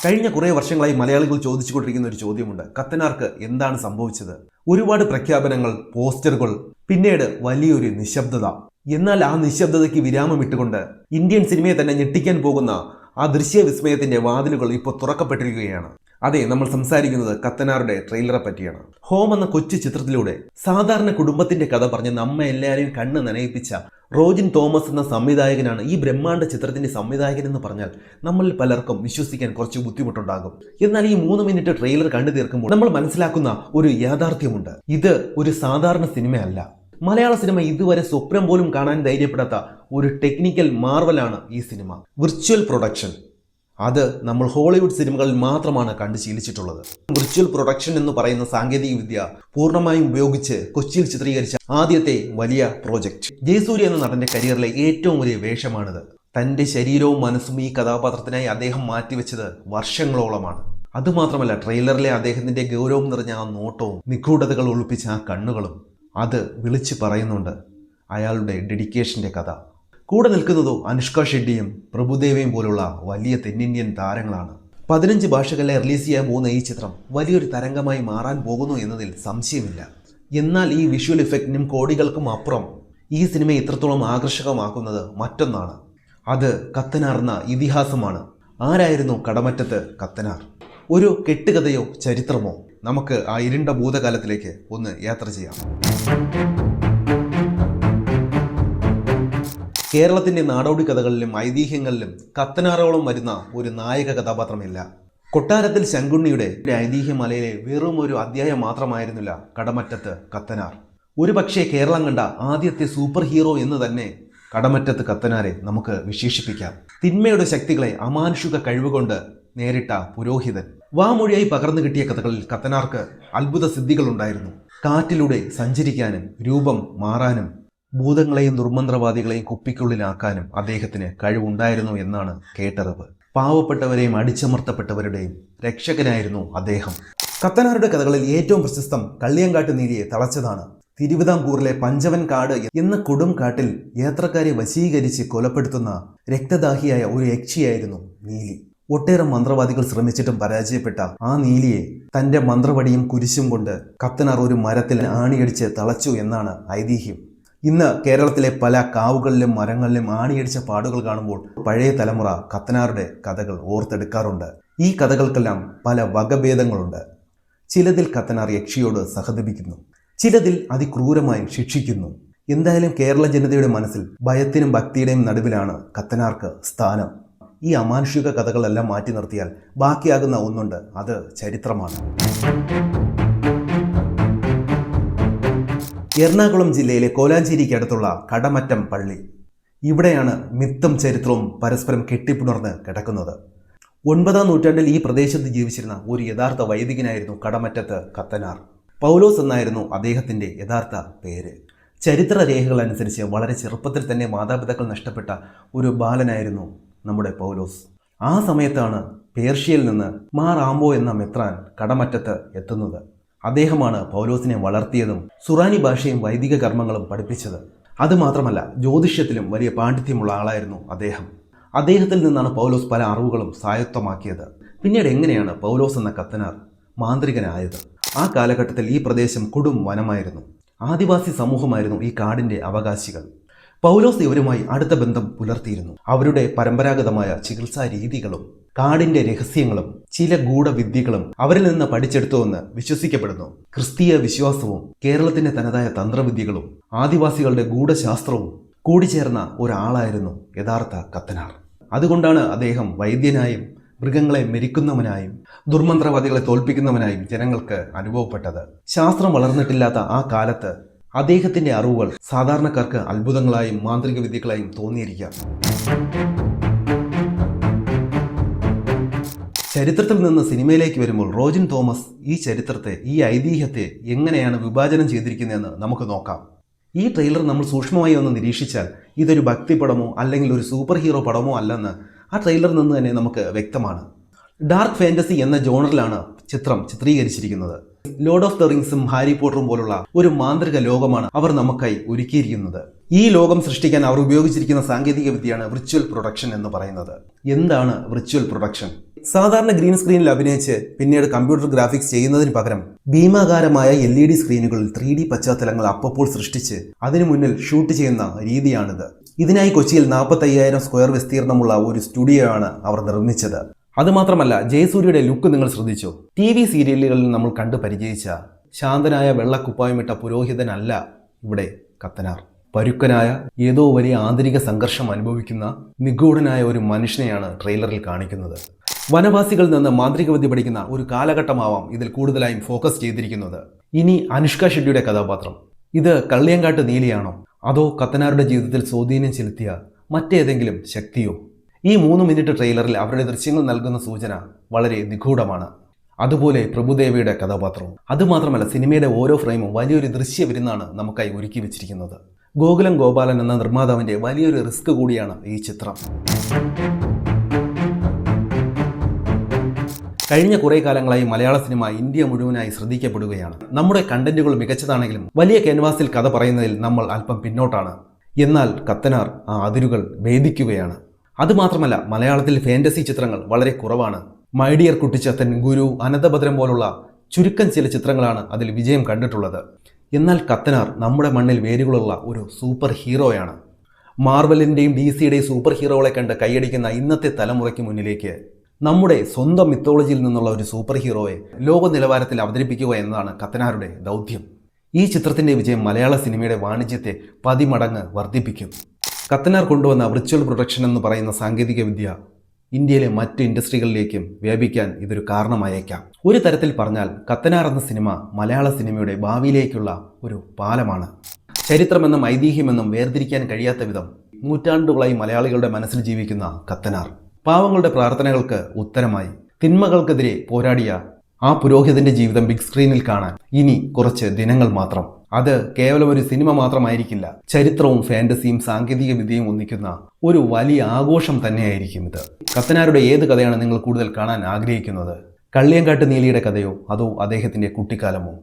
കഴിഞ്ഞ കുറേ വർഷങ്ങളായി മലയാളികൾ ചോദിച്ചുകൊണ്ടിരിക്കുന്ന ഒരു ചോദ്യമുണ്ട്. കത്തനാർക്ക് എന്താണ് സംഭവിച്ചത്? ഒരുപാട് പ്രഖ്യാപനങ്ങൾ, പോസ്റ്ററുകൾ, പിന്നീട് വലിയൊരു നിശബ്ദത. എന്നാൽ ആ നിശബ്ദതയ്ക്ക് വിരാമം ഇട്ടുകൊണ്ട് ഇന്ത്യൻ സിനിമയെ തന്നെ ഞെട്ടിക്കാൻ പോകുന്ന ആ ദൃശ്യവിസ്മയത്തിന്റെ വാതിലുകൾ ഇപ്പോൾ തുറക്കപ്പെട്ടിരിക്കുകയാണ്. അതെ, നമ്മൾ സംസാരിക്കുന്നത് കത്തനാറുടെ ട്രെയിലറെ പറ്റിയാണ്. ഹോം എന്ന കൊച്ചു ചിത്രത്തിലൂടെ സാധാരണ കുടുംബത്തിന്റെ കഥ പറഞ്ഞ് നമ്മെ എല്ലാവരെയും കണ്ണ് നനയിപ്പിച്ച റോജിൻ തോമസ് എന്ന സംവിധായകനാണ് ഈ ബ്രഹ്മാണ്ഡ ചിത്രത്തിന്റെ സംവിധായകൻ എന്ന് പറഞ്ഞാൽ നമ്മളിൽ പലർക്കും വിശ്വസിക്കാൻ കുറച്ച് ബുദ്ധിമുട്ടുണ്ടാകും. എന്നാൽ ഈ 3 മിനിറ്റ് ട്രെയിലർ കണ്ടു തീർക്കുമ്പോൾ നമ്മൾ മനസ്സിലാക്കുന്ന ഒരു യാഥാർത്ഥ്യമുണ്ട്. ഇത് ഒരു സാധാരണ സിനിമയല്ല. മലയാള സിനിമ ഇതുവരെ സ്വപ്നം പോലും കാണാൻ ധൈര്യപ്പെടാത്ത ഒരു ടെക്നിക്കൽ മാർവലാണ് ഈ സിനിമ. Virtual production. അത് നമ്മൾ ഹോളിവുഡ് സിനിമകളിൽ മാത്രമാണ് കണ്ടു ശീലിച്ചിട്ടുള്ളത്. വിർച്വൽ പ്രൊഡക്ഷൻ എന്ന് പറയുന്ന സാങ്കേതിക വിദ്യ പൂർണ്ണമായും ഉപയോഗിച്ച് കൊച്ചിയിൽ ചിത്രീകരിച്ച ആദ്യത്തെ വലിയ പ്രോജക്റ്റ്. ജയസൂര്യ എന്ന നടന്റെ കരിയറിലെ ഏറ്റവും വലിയ വേഷമാണിത്. തന്റെ ശരീരവും മനസ്സും ഈ കഥാപാത്രത്തിനായി അദ്ദേഹം മാറ്റിവെച്ചത് വർഷങ്ങളോളമാണ്. അതുമാത്രമല്ല, ട്രെയിലറിലെ അദ്ദേഹത്തിന്റെ ഗൗരവം നിറഞ്ഞ ആ നോട്ടവും നിഗൂഢതകൾ ഒളിപ്പിച്ച ആ കണ്ണുകളും അത് വിളിച്ചു പറയുന്നുണ്ട് അയാളുടെ ഡെഡിക്കേഷന്റെ കഥ. കൂടെ നിൽക്കുന്നതോ അനുഷ്ക ഷെട്ടിയും പ്രഭുദേവയും പോലുള്ള വലിയ തെന്നിന്ത്യൻ താരങ്ങളാണ്. 15 ഭാഷകളിലെ റിലീസ് ചെയ്യാൻ പോകുന്ന ഈ ചിത്രം വലിയൊരു തരംഗമായി മാറാൻ പോകുന്നു എന്നതിൽ സംശയമില്ല. എന്നാൽ ഈ വിഷ്വൽ ഇഫക്റ്റിനും കോടികൾക്കും അപ്പുറം ഈ സിനിമയെ ഇത്രത്തോളം ആകർഷകമാക്കുന്നത് മറ്റൊന്നാണ്. അത് കത്തനാർ എന്ന ഇതിഹാസമാണ്. ആരായിരുന്നു കടമറ്റത്ത് കത്തനാർ? ഒരു കെട്ടുകഥയോ ചരിത്രമോ? നമുക്ക് ആ ഇരുണ്ട ഭൂതകാലത്തിലേക്ക് ഒന്ന് യാത്ര ചെയ്യാം. കേരളത്തിന്റെ നാടോടി കഥകളിലും ഐതിഹ്യങ്ങളിലും കത്തനാറോളം വരുന്ന ഒരു നായക കഥാപാത്രമില്ല. കൊട്ടാരത്തിൽ ശങ്കുണ്ണിയുടെ ഐതിഹ്യമലയിലെ വെറും ഒരു അധ്യായം മാത്രമായിരുന്നില്ല കടമറ്റത്ത് കത്തനാർ. ഒരുപക്ഷെ കേരളം കണ്ട ആദ്യത്തെ സൂപ്പർ ഹീറോ എന്ന് തന്നെ കടമറ്റത്ത് കത്തനാരെ നമുക്ക് വിശേഷിപ്പിക്കാം. തിന്മയുടെ ശക്തികളെ അമാനുഷിക കഴിവുകൊണ്ട് നേരിട്ട പുരോഹിതൻ. വാമൊഴിയായി പകർന്നു കിട്ടിയ കഥകളിൽ കത്തനാർക്ക് അത്ഭുത സിദ്ധികളുണ്ടായിരുന്നു. കാറ്റിലൂടെ സഞ്ചരിക്കാനും രൂപം മാറാനും ഭൂതങ്ങളെയും ദുർമന്ത്രവാദികളെയും കുപ്പിക്കുള്ളിലാക്കാനും അദ്ദേഹത്തിന് കഴിവുണ്ടായിരുന്നു എന്നാണ് കേട്ടറിവ്. പാവപ്പെട്ടവരെയും അടിച്ചമർത്തപ്പെട്ടവരുടെയും രക്ഷകനായിരുന്നു അദ്ദേഹം. കത്തനാരുടെ കഥകളിൽ ഏറ്റവും പ്രശസ്തം കള്ളിയങ്കാട്ട് നീലിയെ തളച്ചതാണ്. തിരുവിതാംകൂറിലെ പഞ്ചവൻ കാട് എന്ന കൊടും കാട്ടിൽ യാത്രക്കാരെ വശീകരിച്ച് കൊലപ്പെടുത്തുന്ന രക്തദാഹിയായ ഒരു യക്ഷിയായിരുന്നു നീലി. ഒട്ടേറെ മന്ത്രവാദികൾ ശ്രമിച്ചിട്ടും പരാജയപ്പെട്ട ആ നീലിയെ തന്റെ മന്ത്രവടിയും കുരിശും കൊണ്ട് കത്തനാർ ഒരു മരത്തിൽ ആണിയടിച്ച് തളച്ചു എന്നാണ് ഐതിഹ്യം. ഇന്ന് കേരളത്തിലെ പല കാവുകളിലും മരങ്ങളിലും ആണിയടിച്ച പാടുകൾ കാണുമ്പോൾ പഴയ തലമുറ കത്തനാറുടെ കഥകൾ ഓർത്തെടുക്കാറുണ്ട്. ഈ കഥകൾക്കെല്ലാം പല വകഭേദങ്ങളുണ്ട്. ചിലതിൽ കത്തനാർ യക്ഷിയോട് സഹതപിക്കുന്നു, ചിലതിൽ അതിക്രൂരമായി ശിക്ഷിക്കുന്നു. എന്തായാലും കേരള ജനതയുടെ മനസ്സിൽ ഭയത്തിനും ഭക്തിയുടെയും നടുവിലാണ് കത്തനാർക്ക് സ്ഥാനം. ഈ അമാനുഷിക കഥകളെല്ലാം മാറ്റി നിർത്തിയാൽ ബാക്കിയാകുന്ന ഒന്നുണ്ട്, അത് ചരിത്രമാണ്. എറണാകുളം ജില്ലയിലെ കോലാഞ്ചേരിക്ക് അടുത്തുള്ള കടമറ്റം പള്ളി. ഇവിടെയാണ് മിത്തും ചരിത്രവും പരസ്പരം കെട്ടിപ്പുണർന്ന് കിടക്കുന്നത്. 9-ാം നൂറ്റാണ്ടിൽ ഈ പ്രദേശത്ത് ജീവിച്ചിരുന്ന ഒരു യഥാർത്ഥ വൈദികനായിരുന്നു കടമറ്റത്ത് കത്തനാർ. പൗലോസ് എന്നായിരുന്നു അദ്ദേഹത്തിൻ്റെ യഥാർത്ഥ പേര്. ചരിത്ര രേഖകൾ അനുസരിച്ച് വളരെ ചെറുപ്പത്തിൽ തന്നെ മാതാപിതാക്കൾ നഷ്ടപ്പെട്ട ഒരു ബാലനായിരുന്നു നമ്മുടെ പൗലോസ്. ആ സമയത്താണ് പേർഷ്യയിൽ നിന്ന് മാർ ആംബോ എന്ന മെത്രാൻ കടമറ്റത്ത് എത്തുന്നത്. അദ്ദേഹമാണ് പൗലോസിനെ വളർത്തിയതും സുറാനി ഭാഷയും വൈദിക കർമ്മങ്ങളും പഠിപ്പിച്ചത്. അതുമാത്രമല്ല, ജ്യോതിഷത്തിലും വലിയ പാണ്ഡിത്യമുള്ള ആളായിരുന്നു അദ്ദേഹം. അദ്ദേഹത്തിൽ നിന്നാണ് പൗലോസ് പല അറിവുകളും സ്വായത്തമാക്കിയത്. പിന്നീട് എങ്ങനെയാണ് പൗലോസ് എന്ന കത്തനാർ മാന്ത്രികനായത്? ആ കാലഘട്ടത്തിൽ ഈ പ്രദേശം കൊടും വനമായിരുന്നു. ആദിവാസി സമൂഹമായിരുന്നു ഈ കാടിന്റെ അവകാശികൾ. പൗലോസ് ഇവരുമായി അടുത്ത ബന്ധം പുലർത്തിയിരുന്നു. അവരുടെ പരമ്പരാഗതമായ ചികിത്സാ രീതികളും കാടിന്റെ രഹസ്യങ്ങളും ചില ഗൂഢവിദ്യകളും അവരിൽ നിന്ന് പഠിച്ചെടുത്തുവെന്ന് വിശ്വസിക്കപ്പെടുന്നു. ക്രിസ്തീയ വിശ്വാസവും കേരളത്തിന്റെ തനതായ തന്ത്രവിദ്യകളും ആദിവാസികളുടെ ഗൂഢശാസ്ത്രവും കൂടിച്ചേർന്ന ഒരാളായിരുന്നു യഥാർത്ഥ കത്തനാർ. അതുകൊണ്ടാണ് അദ്ദേഹം വൈദ്യനായും മൃഗങ്ങളെ മെരിക്കുന്നവനായും ദുർമന്ത്രവാദികളെ തോൽപ്പിക്കുന്നവനായും ജനങ്ങൾക്ക് അനുഭവപ്പെട്ടത്. ശാസ്ത്രം വളർന്നിട്ടില്ലാത്ത ആ കാലത്ത് അദ്ദേഹത്തിന്റെ അറിവുകൾ സാധാരണക്കാർക്ക് അത്ഭുതങ്ങളായും മാന്ത്രിക വിദ്യകളായും തോന്നിയിരിക്കാം. ചരിത്രത്തിൽ നിന്ന് സിനിമയിലേക്ക് വരുമ്പോൾ റോജിൻ തോമസ് ഈ ചരിത്രത്തെ, ഈ ഐതിഹ്യത്തെ എങ്ങനെയാണ് വിഭാജനം ചെയ്തിരിക്കുന്നതെന്ന് നമുക്ക് നോക്കാം. ഈ ട്രെയിലർ നമ്മൾ സൂക്ഷ്മമായി ഒന്ന് നിരീക്ഷിച്ചാൽ ഇതൊരു ഭക്തിപടമോ അല്ലെങ്കിൽ ഒരു സൂപ്പർ ഹീറോ പടമോ അല്ലെന്ന് ആ ട്രെയിലറിൽ നിന്ന് തന്നെ നമുക്ക് വ്യക്തമാണ്. ഡാർക്ക് ഫാന്റസി എന്ന ജോണറിലാണ് ചിത്രം ചിത്രീകരിച്ചിരിക്കുന്നത്. ലോർഡ് ഓഫ് ദ റിങ്സും ഹാരി പോട്ടറും പോലുള്ള ഒരു മാന്ത്രിക ലോകമാണ് അവർ നമുക്കായി ഒരുക്കിയിരിക്കുന്നത്. ഈ ലോകം സൃഷ്ടിക്കാൻ അവർ ഉപയോഗിച്ചിരിക്കുന്ന സാങ്കേതിക വിദ്യയാണ് വിർച്വൽ പ്രൊഡക്ഷൻ എന്ന് പറയുന്നത്. എന്താണ് വിർച്വൽ പ്രൊഡക്ഷൻ? സാധാരണ ഗ്രീൻ സ്ക്രീനിൽ അഭിനയിച്ച് പിന്നീട് കമ്പ്യൂട്ടർ ഗ്രാഫിക്സ് ചെയ്യുന്നതിന് പകരം ഭീമാകാരമായ LED സ്ക്രീനുകളിൽ 3D പശ്ചാത്തലങ്ങൾ അപ്പോൾ സൃഷ്ടിച്ച് അതിനു മുന്നിൽ ഷൂട്ട് ചെയ്യുന്ന രീതിയാണിത്. ഇതിനായി കൊച്ചിയിൽ 45,000 സ്ക്വയർ വിസ്തീർണമുള്ള ഒരു സ്റ്റുഡിയോ ആണ് അവർ നിർമ്മിച്ചത്. അതുമാത്രമല്ല, ജയസൂര്യയുടെ ലുക്ക് നിങ്ങൾ ശ്രദ്ധിച്ചോ? TV സീരിയലുകളിൽ നമ്മൾ കണ്ടു പരിചയിച്ച ശാന്തനായ വെള്ളക്കുപ്പായമിട്ട പുരോഹിതനല്ല ഇവിടെ കത്തനാർ. പരുക്കനായ ഏതോ വലിയ ആന്തരിക സംഘർഷം അനുഭവിക്കുന്ന നിഗൂഢനായ ഒരു മനുഷ്യനെയാണ് ട്രെയിലറിൽ കാണിക്കുന്നത്. വനവാസികളിൽ നിന്ന് മാന്ത്രികവിദ്യ പഠിക്കുന്ന ഒരു കാലഘട്ടമാവാം ഇതിൽ കൂടുതലായും ഫോക്കസ് ചെയ്തിരിക്കുന്നത്. ഇനി അനുഷ്ക ഷെട്ടിയുടെ കഥാപാത്രം, ഇത് കള്ളിയങ്കാട്ട് നീലിയാണോ അതോ കത്തനാരുടെ ജീവിതത്തിൽ സ്വാധീനം ചെലുത്തിയ മറ്റേതെങ്കിലും ശക്തിയോ? ഈ 3 മിനിറ്റ് ട്രെയിലറിൽ അവരുടെ ദൃശ്യങ്ങൾ നൽകുന്ന സൂചന വളരെ നിഗൂഢമാണ്. അതുപോലെ പ്രഭുദേവയുടെ കഥാപാത്രവും. അതുമാത്രമല്ല, സിനിമയുടെ ഓരോ ഫ്രെയിമും വലിയൊരു ദൃശ്യവിരുന്നാണ് നമുക്കായി ഒരുക്കി വെച്ചിരിക്കുന്നത്. ഗോകുലം ഗോപാലൻ എന്ന നിർമ്മാതാവിന്റെ വലിയൊരു റിസ്ക് കൂടിയാണ് ഈ ചിത്രം. കഴിഞ്ഞ കുറേ കാലങ്ങളായി മലയാള സിനിമ ഇന്ത്യ മുഴുവനായി ശ്രദ്ധിക്കപ്പെടുകയാണ്. നമ്മുടെ കണ്ടന്റുകൾ മികച്ചതാണെങ്കിലും വലിയ ക്യാൻവാസിൽ കഥ പറയുന്നതിൽ നമ്മൾ അല്പം പിന്നോട്ടാണ്. എന്നാൽ കത്തനാർ ആ അതിരുകൾ ഭേദിക്കുകയാണ്. അതുമാത്രമല്ല, മലയാളത്തിൽ ഫാന്റസി ചിത്രങ്ങൾ വളരെ കുറവാണ്. മൈ ഡിയർ കുട്ടിച്ചത്തൻ, ഗുരു, അനന്തഭദ്രം പോലുള്ള ചുരുക്കം ചില ചിത്രങ്ങളാണ് അതിൽ വിജയം കണ്ടിട്ടുള്ളത്. എന്നാൽ കത്തനാർ നമ്മുടെ മണ്ണിൽ വേരുകളുള്ള ഒരു സൂപ്പർ ഹീറോയാണ്. മാർവലിൻ്റെയും DC-യുടെയും സൂപ്പർ ഹീറോകളെ കണ്ട് കൈയടിക്കുന്ന ഇന്നത്തെ തലമുറയ്ക്ക് മുന്നിലേക്ക് നമ്മുടെ സ്വന്തം മിത്തോളജിയിൽ നിന്നുള്ള ഒരു സൂപ്പർ ഹീറോയെ ലോക നിലവാരത്തിൽ അവതരിപ്പിക്കുക എന്നതാണ് കത്തനാരുടെ ദൗത്യം. ഈ ചിത്രത്തിൻ്റെ വിജയം മലയാള സിനിമയുടെ വാണിജ്യത്തെ 10 മടങ്ങ് വർദ്ധിപ്പിക്കും. കത്തനാർ കൊണ്ടുവന്ന വിർച്വൽ പ്രൊഡക്ഷൻ എന്ന് പറയുന്ന സാങ്കേതിക വിദ്യ ഇന്ത്യയിലെ മറ്റ് ഇൻഡസ്ട്രികളിലേക്കും വ്യാപിക്കാൻ ഇതൊരു കാരണമായേക്കാം. ഒരു തരത്തിൽ പറഞ്ഞാൽ കത്തനാർ എന്ന സിനിമ മലയാള സിനിമയുടെ ഭാവിയിലേക്കുള്ള ഒരു പാലമാണ്. ചരിത്രമെന്നും ഐതിഹ്യമെന്നും വേർതിരിക്കാൻ കഴിയാത്ത വിധം നൂറ്റാണ്ടുകളായി മലയാളികളുടെ മനസ്സിൽ ജീവിക്കുന്ന കത്തനാർ പാവങ്ങളുടെ പ്രാർത്ഥനകൾക്ക് ഉത്തരമായി തിന്മകൾക്കെതിരെ പോരാടിയ ആ പുരോഹിതന്റെ ജീവിതം ബിഗ് സ്ക്രീനിൽ കാണാൻ ഇനി കുറച്ച് ദിനങ്ങൾ മാത്രം. അത് കേവലം ഒരു സിനിമ മാത്രമായിരിക്കില്ല, ചരിത്രവും ഫാന്റസിയും സാങ്കേതിക വിദ്യയും ഒന്നിക്കുന്ന ഒരു വലിയ ആഘോഷം തന്നെയായിരിക്കും ഇത്. കത്തനാരുടെ ഏത് കഥയാണ് നിങ്ങൾ കൂടുതൽ കാണാൻ ആഗ്രഹിക്കുന്നത്? കള്ളിയങ്കാട്ട് നീലിയുടെ കഥയോ അതോ അദ്ദേഹത്തിന്റെ കുട്ടിക്കാലമോ?